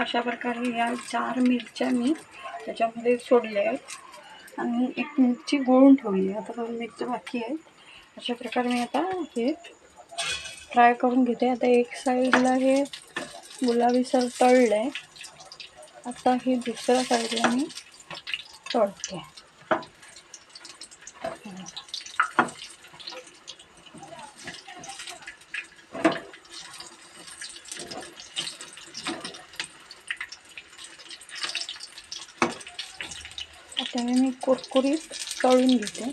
अशा प्रकारे या 4 मिरच्या मी त्याच्यामध्ये सोडल्या आहेत आणि एक मिरची गोळून ठेवली आहे. आता 2 मिरच्या बाकी आहेत. अशा प्रकारे मी आता हे फ्राय करून घेते. आता एक साईडला हे गुलाबीसर तळलं आहे. आता हे दुसऱ्या साईडला मी तळते. आता मी कुरकुरीत तळून घेते.